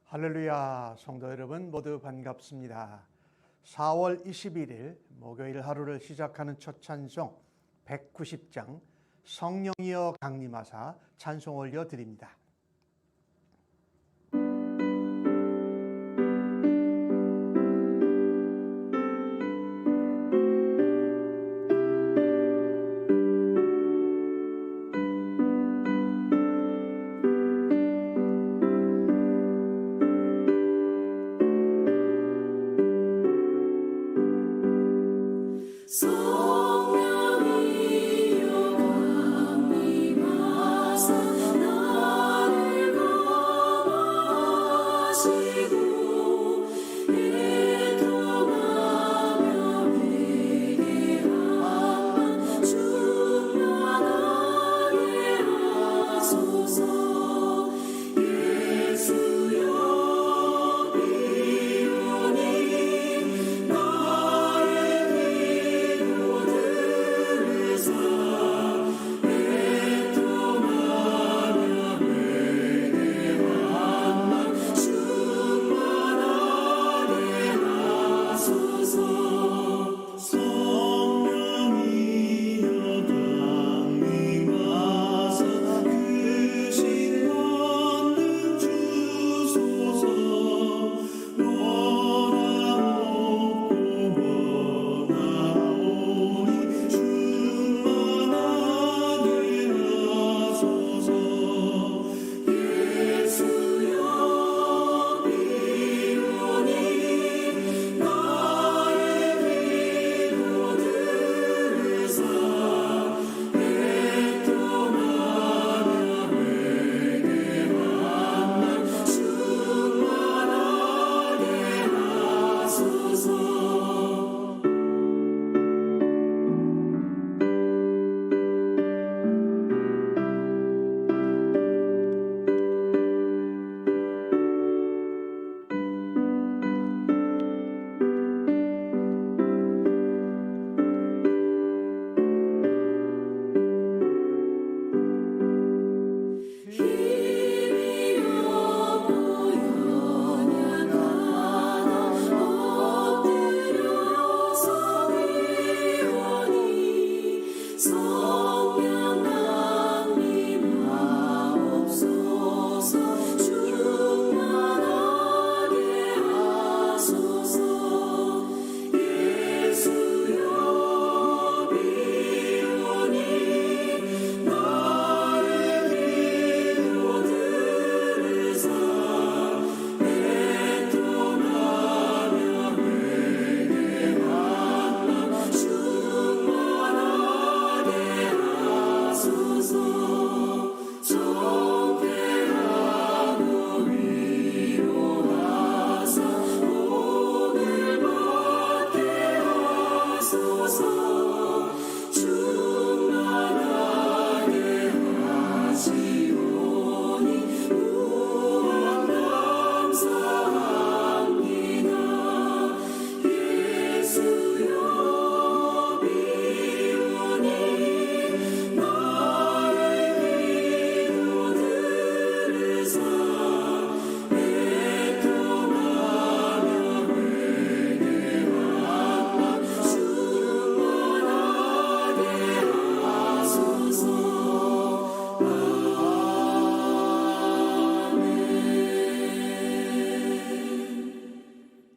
할렐루야, 성도 여러분 모두 반갑습니다. 4월 21일 목요일 하루를 시작하는 첫 찬송 190장 성령이여 강림하사 찬송 올려드립니다.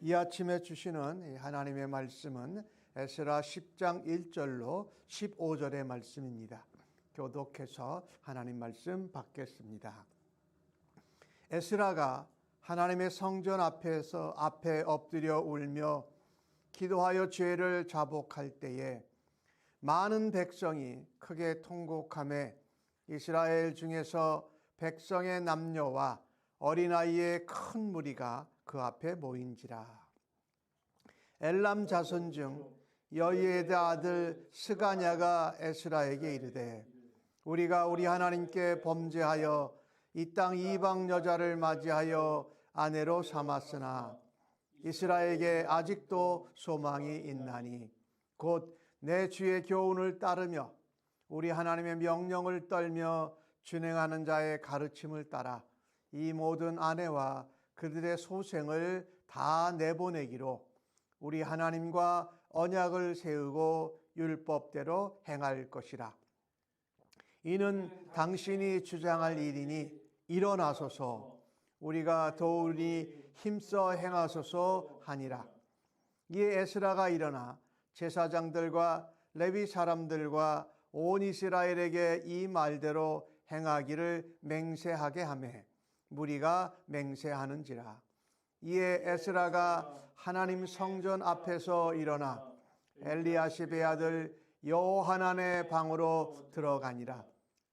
이 아침에 주시는 하나님의 말씀은 에스라 10장 1절로 15절의 말씀입니다. 교독해서 하나님 말씀 받겠습니다. 에스라가 하나님의 성전 앞에 엎드려 울며 기도하여 죄를 자복할 때에 많은 백성이 크게 통곡하며 이스라엘 중에서 백성의 남녀와 어린아이의 큰 무리가 그 앞에 모인지라. 엘람 자손 중 여이에드 아들 스가냐가 에스라에게 이르되 우리가 우리 하나님께 범죄하여 이 땅 이방 여자를 맞이하여 아내로 삼았으나 이스라엘에게 아직도 소망이 있나니 곧 내 주의 교훈을 따르며 우리 하나님의 명령을 떨며 준행하는 자의 가르침을 따라 이 모든 아내와 그들의 소생을 다 내보내기로 우리 하나님과 언약을 세우고 율법대로 행할 것이라. 이는 당신이 주장할 일이니 일어나소서 우리가 도우니 힘써 행하소서 하니라. 이에 에스라가 일어나 제사장들과 레위 사람들과 온 이스라엘에게 이 말대로 행하기를 맹세하게 하며 무리가 맹세하는지라. 이에 에스라가 하나님 성전 앞에서 일어나 엘리야십의 아들 요하난의 방으로 들어가니라.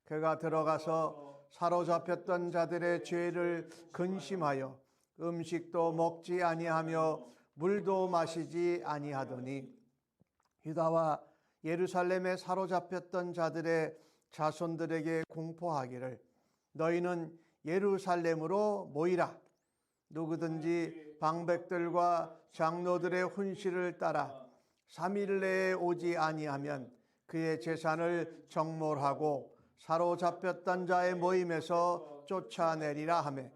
그가 들어가서 사로잡혔던 자들의 죄를 근심하여 음식도 먹지 아니하며 물도 마시지 아니하더니 유다와 예루살렘에 사로잡혔던 자들의 자손들에게 공포하기를 너희는 예루살렘으로 모이라. 누구든지 방백들과 장로들의 훈시를 따라 3일 내에 오지 아니하면 그의 재산을 정몰하고 사로잡혔던 자의 모임에서 쫓아내리라 하매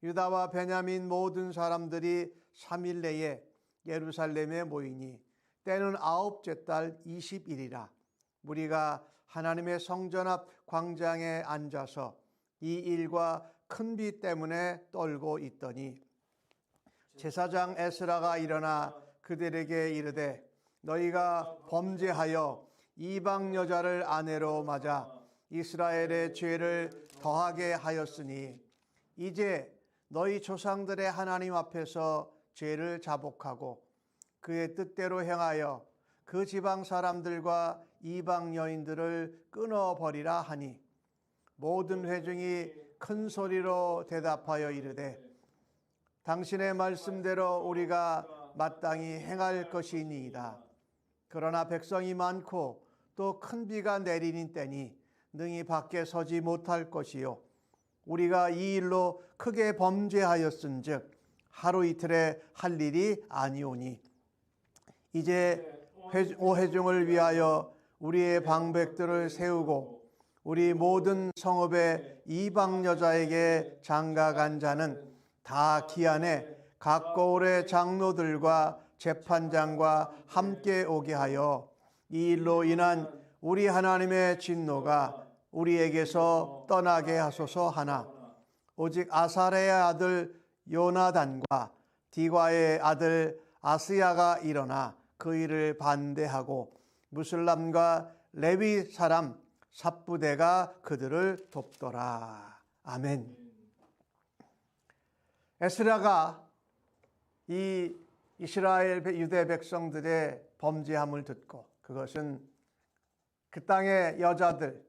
유다와 베냐민 모든 사람들이 3일 내에 예루살렘에 모이니 때는 9째 달 20일이라. 무리가 하나님의 성전 앞 광장에 앉아서 이 일과 큰 비 때문에 떨고 있더니 제사장 에스라가 일어나 그들에게 이르되 너희가 범죄하여 이방 여자를 아내로 맞아 이스라엘의 죄를 더하게 하였으니 이제 너희 조상들의 하나님 앞에서 죄를 자복하고 그의 뜻대로 행하여 그 지방 사람들과 이방 여인들을 끊어버리라 하니 모든 회중이 큰 소리로 대답하여 이르되 당신의 말씀대로 우리가 마땅히 행할 것이니이다. 그러나 백성이 많고 또 큰 비가 내리는 때니 능히 밖에 서지 못할 것이요 우리가 이 일로 크게 범죄하였은즉 하루 이틀에 할 일이 아니오니 이제 회중을 위하여 우리의 방백들을 세우고 우리 모든 성읍의 이방 여자에게 장가간 자는 다 기한에 각 거울의 장로들과 재판장과 함께 오게 하여 이 일로 인한 우리 하나님의 진노가 우리에게서 떠나게 하소서 하나 오직 아사랴의 아들 요나단과 디과의 아들 아스야가 일어나 그 일을 반대하고 무슬람과 레위 사람 삽부대가 그들을 돕더라. 아멘. 에스라가 이 이스라엘 유대 백성들의 범죄함을 듣고 그것은 그 땅의 여자들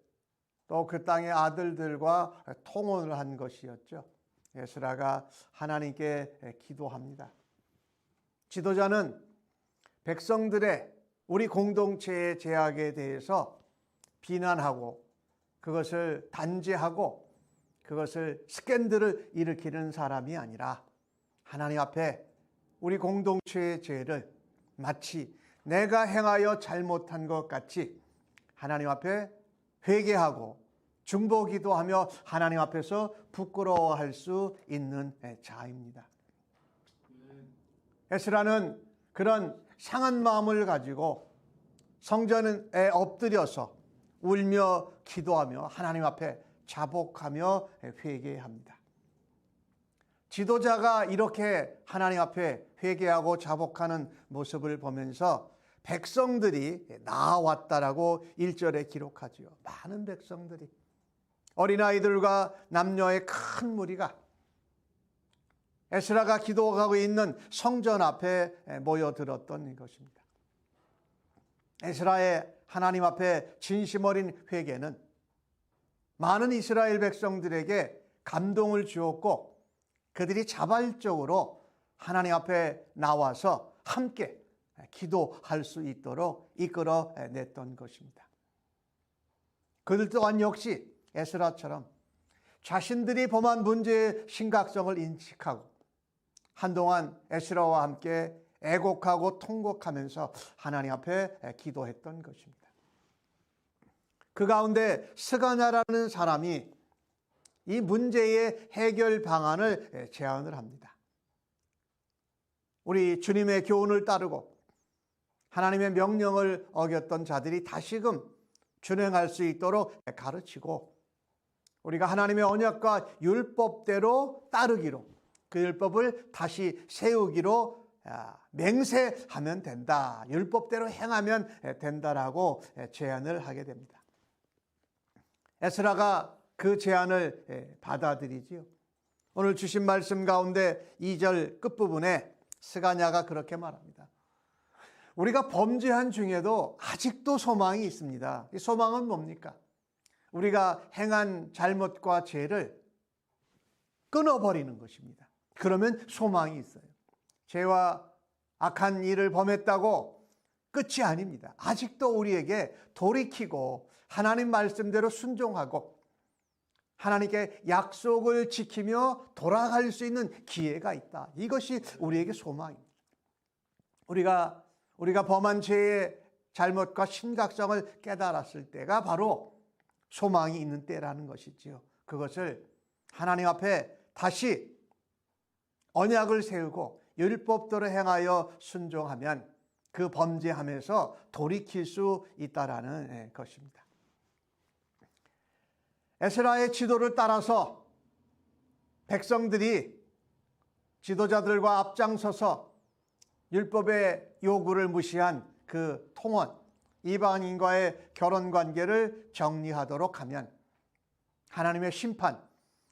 또 그 땅의 아들들과 통혼을 한 것이었죠. 에스라가 하나님께 기도합니다. 지도자는 백성들의 우리 공동체의 죄악에 대해서 비난하고 그것을 단죄하고 그것을 스캔들을 일으키는 사람이 아니라 하나님 앞에 우리 공동체의 죄를 마치 내가 행하여 잘못한 것 같이 하나님 앞에 회개하고 중보기도하며 하나님 앞에서 부끄러워할 수 있는 자입니다. 에스라는 그런 상한 마음을 가지고 성전에 엎드려서 울며 기도하며 하나님 앞에 자복하며 회개합니다. 지도자가 이렇게 하나님 앞에 회개하고 자복하는 모습을 보면서 백성들이 나아왔다라고 1절에 기록하지요. 많은 백성들이 어린아이들과 남녀의 큰 무리가 에스라가 기도하고 있는 성전 앞에 모여들었던 것입니다. 에스라의 하나님 앞에 진심 어린 회개는 많은 이스라엘 백성들에게 감동을 주었고 그들이 자발적으로 하나님 앞에 나와서 함께 기도할 수 있도록 이끌어냈던 것입니다. 그들 또한 역시 에스라처럼 자신들이 범한 문제의 심각성을 인식하고 한동안 에스라와 함께 애곡하고 통곡하면서 하나님 앞에 기도했던 것입니다. 그 가운데 스가냐라는 사람이 이 문제의 해결 방안을 제안을 합니다. 우리 주님의 교훈을 따르고 하나님의 명령을 어겼던 자들이 다시금 준행할 수 있도록 가르치고, 우리가 하나님의 언약과 율법대로 따르기로, 그 율법을 다시 세우기로 맹세하면 된다. 율법대로 행하면 된다라고 제안을 하게 됩니다. 에스라가 그 제안을 받아들이지요. 오늘 주신 말씀 가운데 2절 끝부분에 스가냐가 그렇게 말합니다. 우리가 범죄한 중에도 아직도 소망이 있습니다. 이 소망은 뭡니까? 우리가 행한 잘못과 죄를 끊어버리는 것입니다. 그러면 소망이 있어요. 죄와 악한 일을 범했다고 끝이 아닙니다. 아직도 우리에게 돌이키고 하나님 말씀대로 순종하고 하나님께 약속을 지키며 돌아갈 수 있는 기회가 있다. 이것이 우리에게 소망입니다. 우리가 범한 죄의 잘못과 심각성을 깨달았을 때가 바로 소망이 있는 때라는 것이지요. 그것을 하나님 앞에 다시 언약을 세우고 율법대로 행하여 순종하면 그 범죄함에서 돌이킬 수 있다라는 것입니다. 에스라의 지도를 따라서 백성들이 지도자들과 앞장서서 율법의 요구를 무시한 그 통원, 이방인과의 결혼 관계를 정리하도록 하면 하나님의 심판,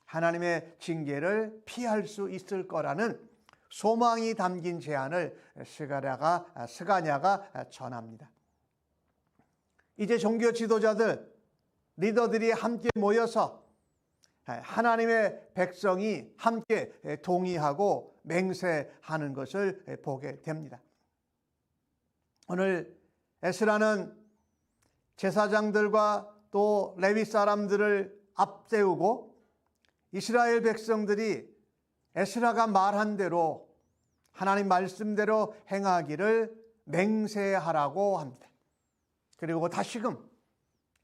하나님의 징계를 피할 수 있을 거라는 소망이 담긴 제안을 스가냐가 전합니다. 이제 종교 지도자들, 리더들이 함께 모여서 하나님의 백성이 함께 동의하고 맹세하는 것을 보게 됩니다. 오늘 에스라는 제사장들과 또 레위 사람들을 앞세우고 이스라엘 백성들이 에스라가 말한 대로 하나님 말씀대로 행하기를 맹세하라고 합니다. 그리고 다시금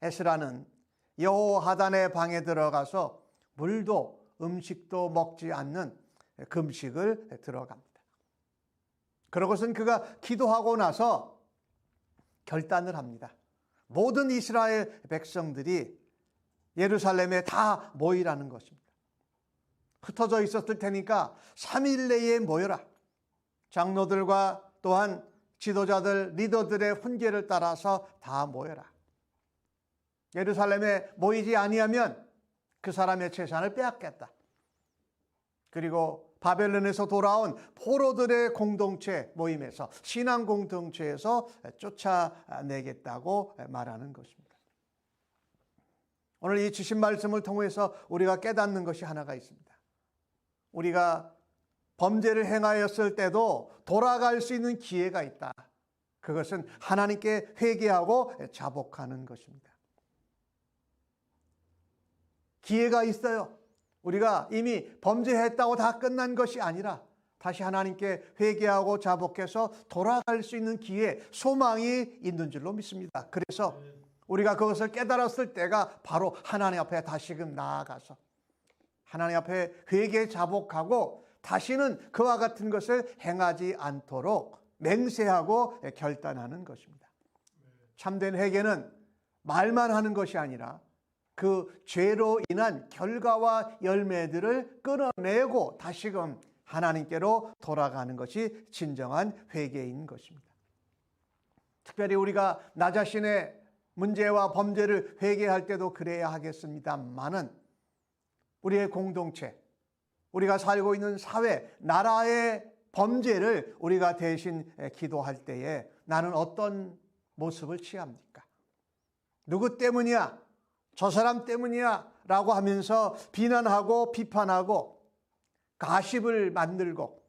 에스라는 여호와단의 방에 들어가서 물도 음식도 먹지 않는 금식을 들어갑니다. 그러고선 그가 기도하고 나서 결단을 합니다. 모든 이스라엘 백성들이 예루살렘에 다 모이라는 것입니다. 흩어져 있었을 테니까 3일 내에 모여라. 장로들과 또한 지도자들, 리더들의 훈계를 따라서 다 모여라. 예루살렘에 모이지 아니하면 그 사람의 재산을 빼앗겠다. 그리고 바벨론에서 돌아온 포로들의 공동체 모임에서, 신앙 공동체에서 쫓아내겠다고 말하는 것입니다. 오늘 이 주신 말씀을 통해서 우리가 깨닫는 것이 하나가 있습니다. 우리가 범죄를 행하였을 때도 돌아갈 수 있는 기회가 있다. 그것은 하나님께 회개하고 자복하는 것입니다. 기회가 있어요. 우리가 이미 범죄했다고 다 끝난 것이 아니라 다시 하나님께 회개하고 자복해서 돌아갈 수 있는 기회, 소망이 있는 줄로 믿습니다. 그래서 우리가 그것을 깨달았을 때가 바로 하나님 앞에 다시금 나아가서 하나님 앞에 회개 자복하고 다시는 그와 같은 것을 행하지 않도록 맹세하고 결단하는 것입니다. 참된 회개는 말만 하는 것이 아니라 그 죄로 인한 결과와 열매들을 끊어내고 다시금 하나님께로 돌아가는 것이 진정한 회개인 것입니다. 특별히 우리가 나 자신의 문제와 범죄를 회개할 때도 그래야 하겠습니다만은 우리의 공동체, 우리가 살고 있는 사회, 나라의 범죄를 우리가 대신 기도할 때에 나는 어떤 모습을 취합니까? 누구 때문이야? 저 사람 때문이야? 라고 하면서 비난하고 비판하고 가십을 만들고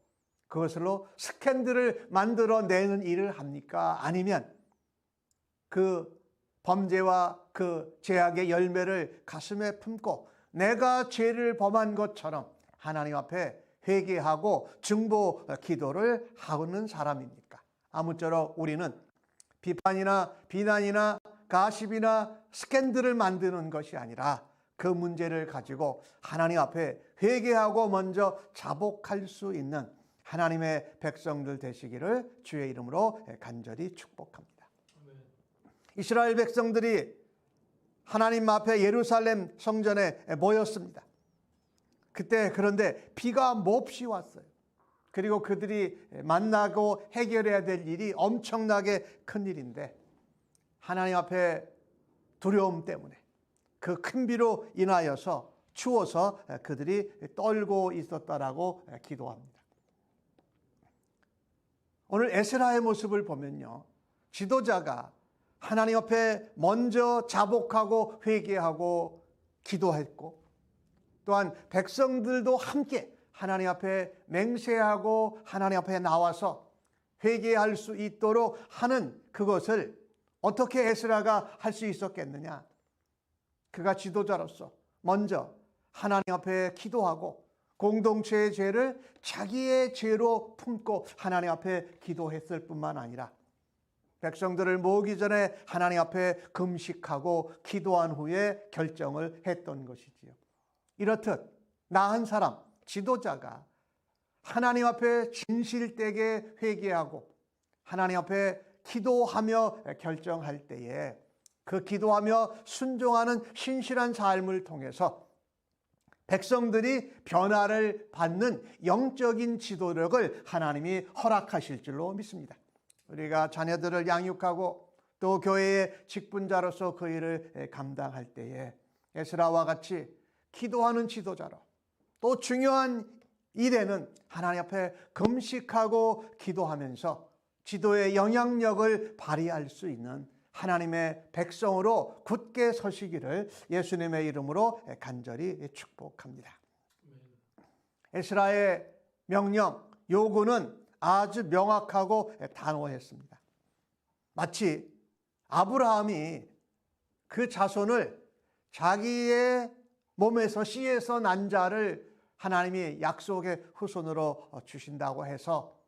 그것으로 스캔들을 만들어내는 일을 합니까? 아니면 그 범죄와 그 죄악의 열매를 가슴에 품고 내가 죄를 범한 것처럼 하나님 앞에 회개하고 중보 기도를 하는 사람입니까? 아무쪼록 우리는 비판이나 비난이나 가십이나 스캔들을 만드는 것이 아니라 그 문제를 가지고 하나님 앞에 회개하고 먼저 자복할 수 있는 하나님의 백성들 되시기를 주의 이름으로 간절히 축복합니다. 이스라엘 백성들이 하나님 앞에 예루살렘 성전에 모였습니다. 그때 그런데 비가 몹시 왔어요. 그리고 그들이 만나고 해결해야 될 일이 엄청나게 큰 일인데 하나님 앞에 두려움 때문에 그 큰 비로 인하여서 추워서 그들이 떨고 있었다라고 기도합니다. 오늘 에스라의 모습을 보면요, 지도자가 하나님 앞에 먼저 자복하고 회개하고 기도했고, 또한 백성들도 함께 하나님 앞에 맹세하고 하나님 앞에 나와서 회개할 수 있도록 하는 그것을 어떻게 에스라가 할 수 있었겠느냐? 그가 지도자로서 먼저 하나님 앞에 기도하고 공동체의 죄를 자기의 죄로 품고 하나님 앞에 기도했을 뿐만 아니라 백성들을 모으기 전에 하나님 앞에 금식하고 기도한 후에 결정을 했던 것이지요. 이렇듯 나 한 사람, 지도자가 하나님 앞에 진실되게 회개하고 하나님 앞에 기도하며 결정할 때에 그 기도하며 순종하는 신실한 삶을 통해서 백성들이 변화를 받는 영적인 지도력을 하나님이 허락하실 줄로 믿습니다. 우리가 자녀들을 양육하고 또 교회의 직분자로서 그 일을 감당할 때에 에스라와 같이 기도하는 지도자로, 또 중요한 일에는 하나님 앞에 금식하고 기도하면서 지도의 영향력을 발휘할 수 있는 하나님의 백성으로 굳게 서시기를 예수님의 이름으로 간절히 축복합니다. 에스라의 명령, 요구는 아주 명확하고 단호했습니다. 마치 아브라함이 그 자손을 자기의 몸에서 씨에서 난 자를 하나님이 약속의 후손으로 주신다고 해서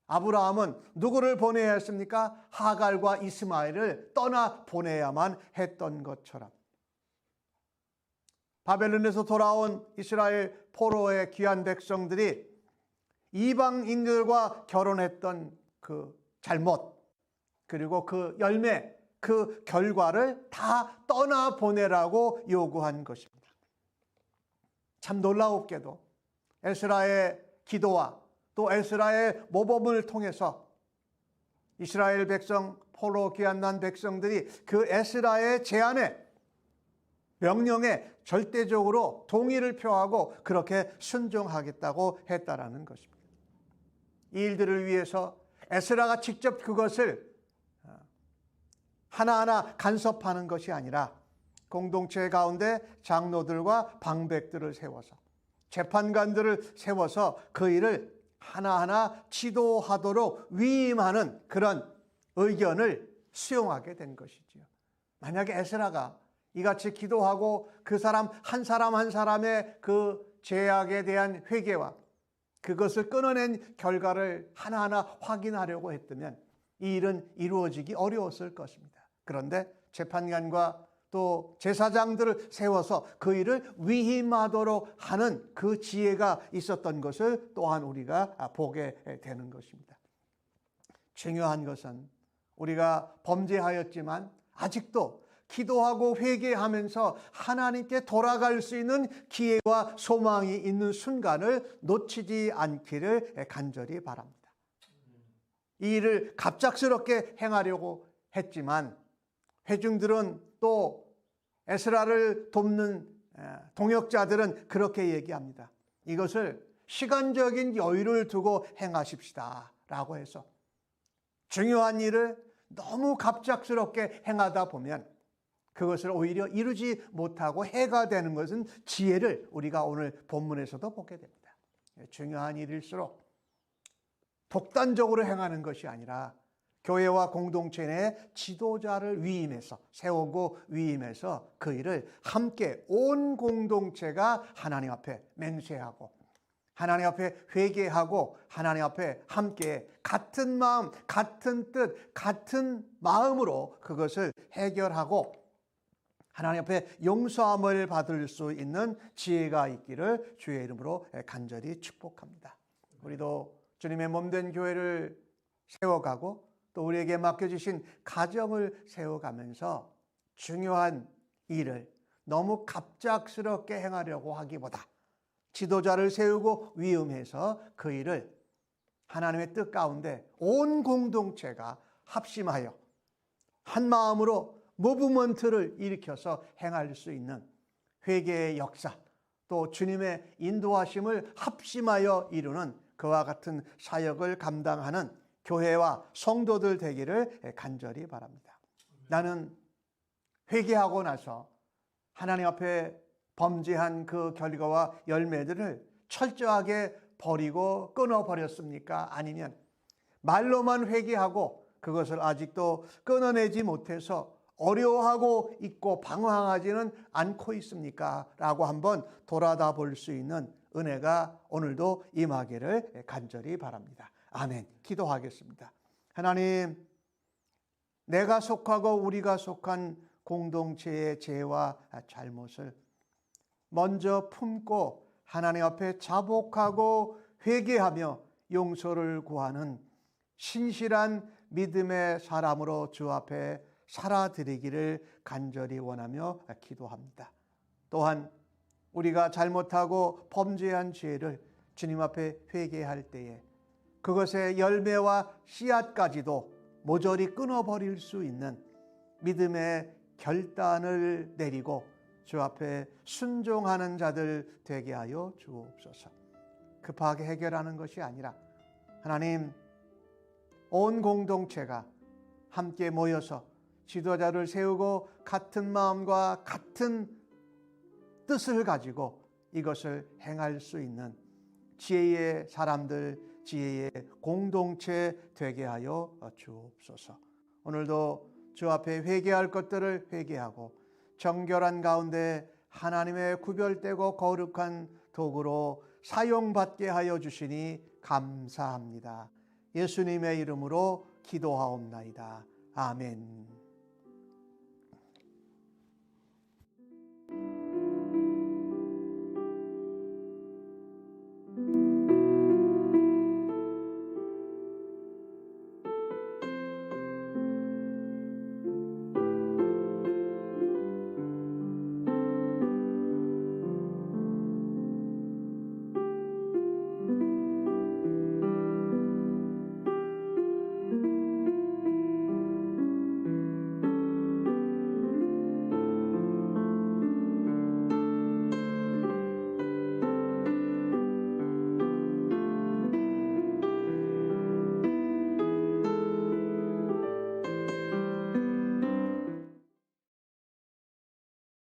아브라함은 누구를 보내야 했습니까? 하갈과 이스마엘을 떠나 보내야만 했던 것처럼 바벨론에서 돌아온 이스라엘 포로의 귀한 백성들이 이방인들과 결혼했던 그 잘못, 그리고 그 열매, 그 결과를 다 떠나 보내라고 요구한 것입니다. 참 놀라웠게도 에스라의 기도와 또 에스라의 모범을 통해서 이스라엘 백성, 포로 귀환난 백성들이 그 에스라의 제안에, 명령에 절대적으로 동의를 표하고 그렇게 순종하겠다고 했다라는 것입니다. 이 일들을 위해서 에스라가 직접 그것을 하나하나 간섭하는 것이 아니라 공동체 가운데 장로들과 방백들을 세워서, 재판관들을 세워서 그 일을 하나하나 지도하도록 위임하는 그런 의견을 수용하게 된 것이지요. 만약에 에스라가 이같이 기도하고 그 사람 한 사람의 그 죄악에 대한 회개와 그것을 끊어낸 결과를 하나하나 확인하려고 했다면 이 일은 이루어지기 어려웠을 것입니다. 그런데 재판관과 또 제사장들을 세워서 그 일을 위임하도록 하는 그 지혜가 있었던 것을 또한 우리가 보게 되는 것입니다. 중요한 것은 우리가 범죄하였지만 아직도 기도하고 회개하면서 하나님께 돌아갈 수 있는 기회와 소망이 있는 순간을 놓치지 않기를 간절히 바랍니다. 이 일을 갑작스럽게 행하려고 했지만 회중들은 또 에스라를 돕는 동역자들은 그렇게 얘기합니다. 이것을 시간적인 여유를 두고 행하십시다 라고 해서 중요한 일을 너무 갑작스럽게 행하다 보면 그것을 오히려 이루지 못하고 해가 되는 것은 지혜를 우리가 오늘 본문에서도 보게 됩니다. 중요한 일일수록 독단적으로 행하는 것이 아니라 교회와 공동체 내 지도자를 위임해서 세우고 위임해서 그 일을 함께 온 공동체가 하나님 앞에 맹세하고 하나님 앞에 회개하고 하나님 앞에 함께 같은 마음, 같은 뜻, 같은 마음으로 그것을 해결하고 하나님 앞에 용서함을 받을 수 있는 지혜가 있기를 주의 이름으로 간절히 축복합니다. 우리도 주님의 몸된 교회를 세워가고 또 우리에게 맡겨주신 가정을 세워가면서 중요한 일을 너무 갑작스럽게 행하려고 하기보다 지도자를 세우고 위임해서 그 일을 하나님의 뜻 가운데 온 공동체가 합심하여 한 마음으로 무브먼트를 일으켜서 행할 수 있는 회개의 역사, 또 주님의 인도하심을 합심하여 이루는 그와 같은 사역을 감당하는 교회와 성도들 되기를 간절히 바랍니다. 나는 회개하고 나서 하나님 앞에 범죄한 그 결과와 열매들을 철저하게 버리고 끊어버렸습니까? 아니면 말로만 회개하고 그것을 아직도 끊어내지 못해서 어려워하고 있고 방황하지는 않고 있습니까? 라고 한번 돌아다 볼 수 있는 은혜가 오늘도 임하기를 간절히 바랍니다. 아멘. 기도하겠습니다. 하나님, 내가 속하고 우리가 속한 공동체의 죄와 잘못을 먼저 품고 하나님 앞에 자복하고 회개하며 용서를 구하는 신실한 믿음의 사람으로 주 앞에 살아드리기를 간절히 원하며 기도합니다. 또한 우리가 잘못하고 범죄한 죄를 주님 앞에 회개할 때에 그것의 열매와 씨앗까지도 모조리 끊어버릴 수 있는 믿음의 결단을 내리고 주 앞에 순종하는 자들 되게 하여 주옵소서. 급하게 해결하는 것이 아니라 하나님, 온 공동체가 함께 모여서 지도자를 세우고 같은 마음과 같은 뜻을 가지고 이것을 행할 수 있는 지혜의 사람들, 지혜의 공동체 되게 하여 주옵소서. 오늘도 주 앞에 회개할 것들을 회개하고 정결한 가운데 하나님의 구별되고 거룩한 도구로 사용받게 하여 주시니 감사합니다. 예수님의 이름으로 기도하옵나이다. 아멘.